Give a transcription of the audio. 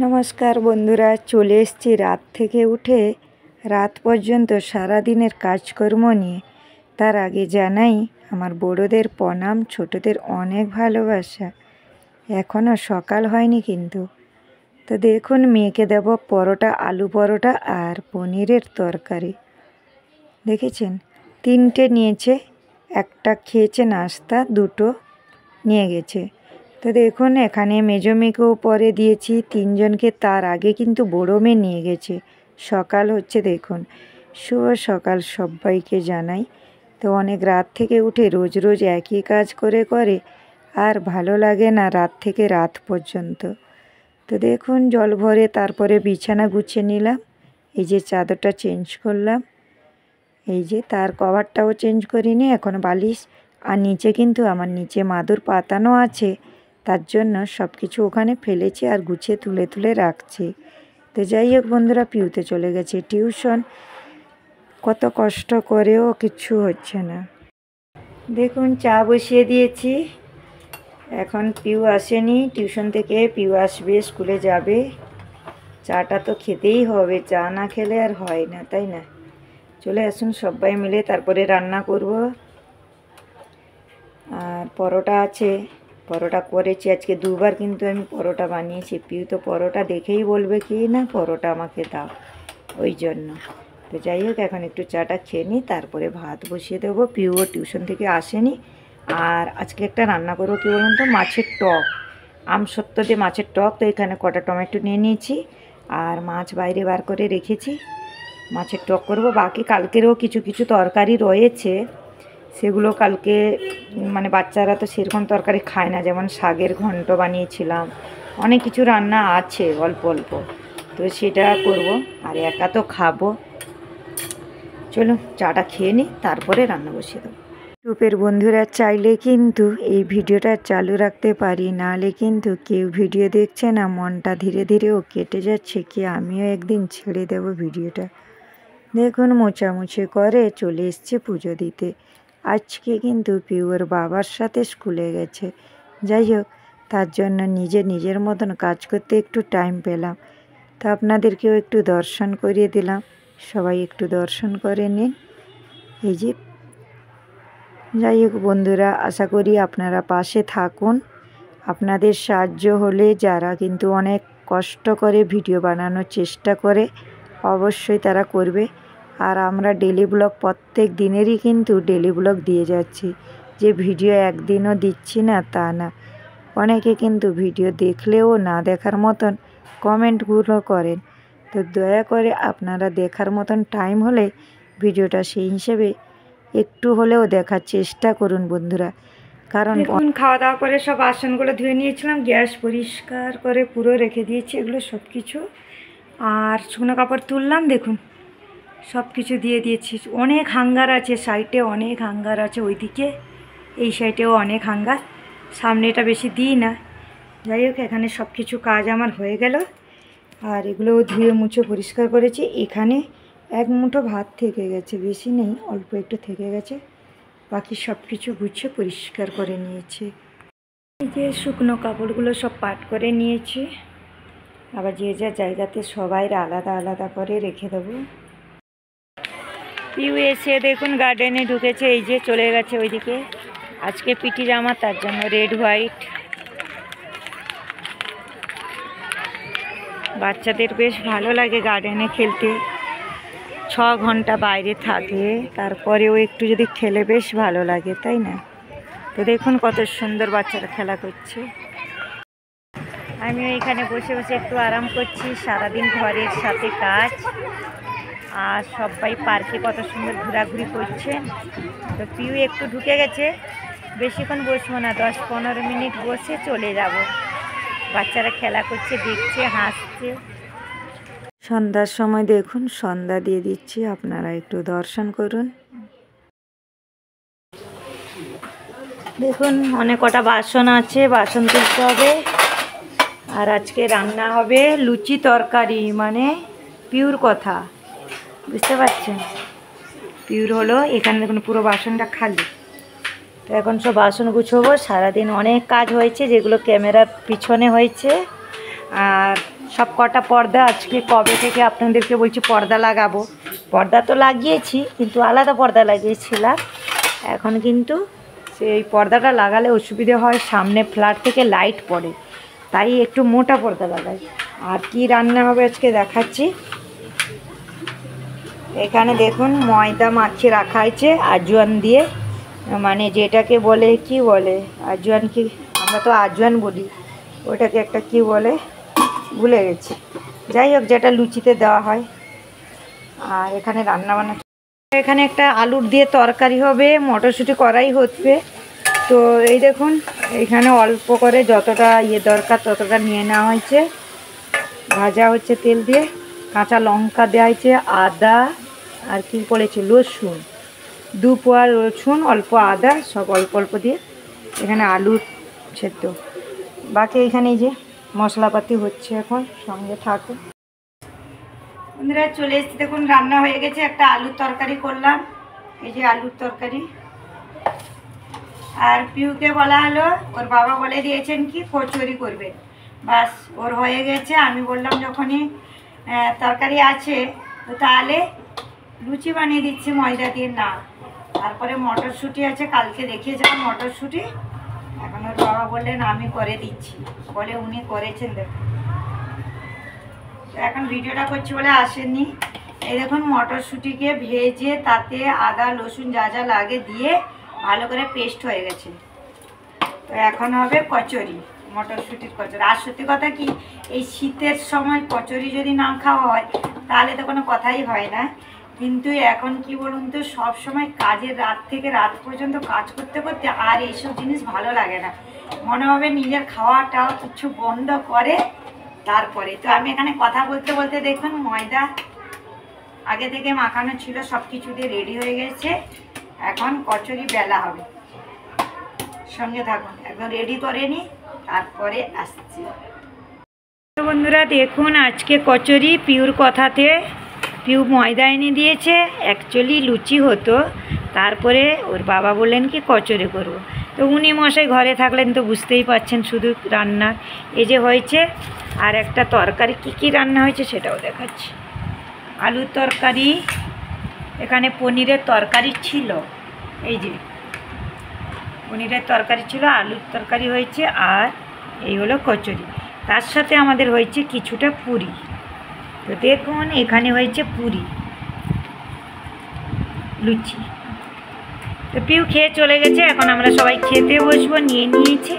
নমস্কার বন্ধুরা, চলে এসেছি রাত থেকে উঠে রাত পর্যন্ত সারাদিনের কাজকর্ম নিয়ে। তার আগে জানাই আমার বড়োদের প্রণাম, ছোটদের অনেক ভালোবাসা। এখনও সকাল হয়নি কিন্তু। তো দেখুন, মেয়েকে দেব পরোটা, আলু পরোটা আর পনিরের তরকারি। দেখেছেন, 3টে নিয়েছে, একটা খেয়েছে নাস্তা, 2টো নিয়ে গেছে। তো দেখুন, এখানে মেজো মেয়েকেও পরে দিয়েছি 3জনকে। তার আগে কিন্তু বড়ো মেয়ে নিয়ে গেছে। সকাল হচ্ছে, দেখুন। শুভ সকাল সবাইকে জানাই। তো অনেক রাত থেকে উঠে রোজ রোজ একই কাজ করে আর ভালো লাগে না রাত থেকে রাত পর্যন্ত। তো দেখুন, জল ভরে তারপরে বিছানা গুছিয়ে নিলাম। এই যে চাদরটা চেঞ্জ করলাম, এই যে তার কভারটাও চেঞ্জ করিনি, এখন বালিশ। আর নিচে কিন্তু আমার নিচে মাদুর পাতানো আছে, তার জন্য সব কিছু ওখানে ফেলেছি আর গুছিয়ে তুলে তুলে রাখছি। তো যাই হোক বন্ধুরা, পিউতে চলে গেছে টিউশন। কত কষ্ট করেও কিছু হচ্ছে না। দেখুন, চা বসিয়ে দিয়েছি। এখন পিউ আসেনি টিউশন থেকে, পিউ আসবে, স্কুলে যাবে। চাটা তো খেতেই হবে, চা না খেলে আর হয় না, তাই না? চলে আসুন সবাই মিলে, তারপরে রান্না করব। আর পরোটা আছে, পরোটা করেছি আজকে 2বার, কিন্তু আমি পরোটা বানিয়েছি। পিউ তো পরোটা দেখেই বলবে কি না পরোটা আমাকে দাও, ওই জন্য। তো যাই হোক, এখন একটু চাটা খেয়ে নিই, তারপরে ভাত বসিয়ে দেবো। পিউও টিউশন থেকে আসেনি। আর আজকে একটা রান্না করবো, কী বলুন তো, মাছের টক, আমসত্ত্ব দিয়ে মাছের টক। তো এখানে কটা টমেটো নিয়ে নিয়েছি আর মাছ বাইরে বার করে রেখেছি। মাছের টক করব। বাকি কালকেরও কিছু কিছু তরকারি রয়েছে, সেগুলো কালকে, মানে বাচ্চারা তো সেরকম তরকারি খায় না, যেমন শাকের ঘন্ট বানিয়েছিলাম। অনেক কিছু রান্না আছে অল্প অল্প, তো সেটা করব। আর একা তো খাবো। চলুন চাটা খেয়ে নিই, তারপরে রান্না বসিয়ে দেবো। ইউটিউবের বন্ধুরা চাইলে কিন্তু এই ভিডিওটা চালু রাখতে পারি, নাহলে কিন্তু কেউ ভিডিও দেখছে না, মনটা ধীরে ধীরেও কেটে যাচ্ছে কি আমিও একদিন ছেড়ে দেব ভিডিওটা। দেখুন, মোছামুছি করে চলে এসছি পুজো দিতে। আজকে কিন্তু পিউর বাবার সাথে স্কুলে গেছে। যাই হোক, তার জন্য নিজের মতন কাজ করতে একটু টাইম পেলাম। তো আপনাদেরকেও একটু দর্শন করিয়ে দিলাম, সবাই একটু দর্শন করে নিন। এই যে, যাই হোক বন্ধুরা, আশা করি আপনারা পাশে থাকুন। আপনাদের সাহায্য হলে, যারা কিন্তু অনেক কষ্ট করে ভিডিও বানানোর চেষ্টা করে, অবশ্যই তারা করবে। আর আমরা ডেলি ব্লগ প্রত্যেক দিনেরই কিন্তু ডেলি ব্লগ দিয়ে যাচ্ছি, যে ভিডিও একদিনও দিচ্ছি না তা না। অনেকে কিন্তু ভিডিও দেখলেও না দেখার মতন কমেন্টগুলো করেন। তো দয়া করে আপনারা দেখার মতন টাইম হলে ভিডিওটা সেই হিসেবে একটু হলেও দেখার চেষ্টা করুন বন্ধুরা। কারণ এখন খাওয়া দাওয়া করে সব বাসনগুলো ধুয়ে নিয়েছিলাম, গ্যাস পরিষ্কার করে পুরো রেখে দিয়েছি এগুলো সব কিছু। আর শুকনো কাপড় তুললাম, দেখুন সব কিছু দিয়ে দিয়েছি। অনেক হাঙ্গার আছে সাইডে, অনেক হাঙ্গার আছে ওইদিকে, এই সাইডেও অনেক হাঙ্গার। সামনেটা বেশি দিই না। যাই হোক, এখানে সব কিছু কাজ আমার হয়ে গেল। আর এগুলোও ধুয়ে মুছে পরিষ্কার করেছি। এখানে 1 মুঠো ভাত থেকে গেছে, বেশি নেই, অল্প একটু থেকে গেছে। বাকি সব কিছু গুছিয়ে পরিষ্কার করে নিয়েছি। এই যে শুকনো কাপড়গুলো সব পাট করে নিয়েছি, আবার যে যা জায়গাতে সবাই আলাদা আলাদা করে রেখে দেবো। পিউ এসে দেখুন গার্ডেনে ঢুকেছে, এই যে চলে গেছে ওইদিকে। আজকে পিটি জামা, তার জন্য রেড হোয়াইট। বাচ্চাদের বেশ ভালো লাগে গার্ডেনে খেলতে। 6 ঘন্টা বাইরে থাকে, তারপরেও একটু যদি খেলে বেশ ভালো লাগে, তাই না? তো দেখুন কত সুন্দর বাচ্চারা খেলা করছে। আমিও এখানে বসে বসে একটু আরাম করছি, সারাদিন ঘরের সাথে কাজ। আর সবাই পার্কে কত সুন্দর ঘোরাঘুরি করছে। তো পিউ একটু ঢুকে গেছে, বেশিক্ষণ বসবো না, 10-15 মিনিট বসে চলে যাব। বাচ্চারা খেলা করছে, দেখছে, হাসছে। সন্ধ্যার সময় দেখুন সন্ধ্যা দিয়ে দিচ্ছি, আপনারা একটু দর্শন করুন। দেখুন অনেক কটা বাসন আছে, বাসন তুলতে হবে। আর আজকে রান্না হবে লুচি তরকারি, মানে পিউর কথা বুঝতে পারছেন। পিউর হলো, এখানে দেখুন পুরো বাসনটা খালি। তো এখন সব বাসন গুছোবো। সারাদিন অনেক কাজ হয়েছে, যেগুলো ক্যামেরার পিছনে হয়েছে। আর সব কটা পর্দা আজকে কবে থেকে আপনাদেরকে বলছি পর্দা লাগাবো। পর্দা তো লাগিয়েছি, কিন্তু আলাদা পর্দা লাগিয়েছিলাম। এখন কিন্তু সেই পর্দাটা লাগালে অসুবিধে হয়, সামনে ফ্ল্যাট থেকে লাইট পড়ে, তাই একটু মোটা পর্দা লাগাই। আর কি রান্না হবে আজকে দেখাচ্ছি। এখানে দেখুন ময়দা মাখিয়ে রাখা হয়েছে আজওয়ান দিয়ে, মানে যেটাকে বলে কি বলে আজওয়ান, কি আমরা তো আজওয়ান বলি, ওটাকে একটা কি বলে ভুলে গেছি। যাই হোক, যেটা লুচিতে দেওয়া হয়। আর এখানে রান্নাবান্না, এখানে একটা আলুর দিয়ে তরকারি হবে, মটরশুঁটি করাই হচ্ছে। তো এই দেখুন এখানে অল্প করে যতটা দরকার ততটা নিয়ে নেওয়া হয়েছে, ভাজা হচ্ছে তেল দিয়ে। কাঁচা লঙ্কা দেওয়া হয়েছে, আদা আর কি পড়েছে রসুন, 2 পোয়া রসুন, অল্প আদা, সব অল্প অল্প দিয়ে এখানে আলু সেদ্ধ। বাকি এখানে এই যে মশলাপাতি হচ্ছে, এখন সঙ্গে থাকুন বন্ধুরা। চলে এসেছি, দেখুন রান্না হয়ে গেছে। একটা আলুর তরকারি করলাম, এই যে আলুর তরকারি। আর পিউকে বলা হলো, ওর বাবা বলে দিয়েছেন কি কচুরি করবে, বাস ওর হয়ে গেছে। আমি বললাম যখনই তরকারি আছে তো তাহলে লুচি বানিয়ে দিচ্ছি ময়দা দিয়ে, না। তারপরে মটরশুঁটি আছে, কালকে দেখিয়েছিলাম মটরশুঁটি। এখন ওর বাবা বললেন আমি করে দিচ্ছি, বলে উনি করেছেন। দেখুন এখন ভিডিওটা করছি বলে আসেননি। এই দেখুন মটরশুঁটিকে ভেজে তাতে আদা রসুন যা যা লাগে দিয়ে ভালো করে পেস্ট হয়ে গেছে। তো এখন হবে কচুরি, মটরশুঁটির কচুরি। আর সত্যি কথা কি, এই শীতের সময় কচুরি যদি না খাওয়া হয় তাহলে তো কোনো কথাই হয় না। কিন্তু এখন কি বলুন তো, সব সময় কাজের রাত থেকে রাত পর্যন্ত কাজ করতে করতে আর এইসব জিনিস ভালো লাগে না, মনে হবে নিজের খাওয়াটাও কিছু বন্ধ করে তারপরে। তো আমি এখানে কথা বলতে বলতে দেখুন ময়দা আগে থেকে মাখানো ছিল, সব কিছু দিয়ে রেডি হয়ে গেছে। এখন কচুরি বেলা হবে, সঙ্গে থাকুন, একদম রেডি করে নি তারপরে আসছি। বন্ধুরা দেখুন আজকে কচুরি পিউর কথাতে, পিউ ময়দা এনে দিয়েছে। অ্যাকচুয়ালি লুচি হতো, তারপরে ওর বাবা বললেন কি কচুরি করবো। তো উনি মশাই ঘরে থাকলেন, তো বুঝতেই পারছেন শুধু রান্না এই যে হয়েছে। আর একটা তরকারি, কি কি রান্না হয়েছে সেটাও দেখাচ্ছি। আলুর তরকারি, এখানে পনিরের তরকারি ছিল, এই যে পনিরের তরকারি ছিল, আলুর তরকারি হয়েছে, আর এই হলো কচুরি। তার সাথে আমাদের হয়েছে কিছুটা পুরি। তো দেখুন এখানে হয়েছে পুরি, লুচি। তো পিউ খেয়ে চলে গেছে, এখন আমরা সবাই খেতে বসবো, নিয়ে নিয়েছি।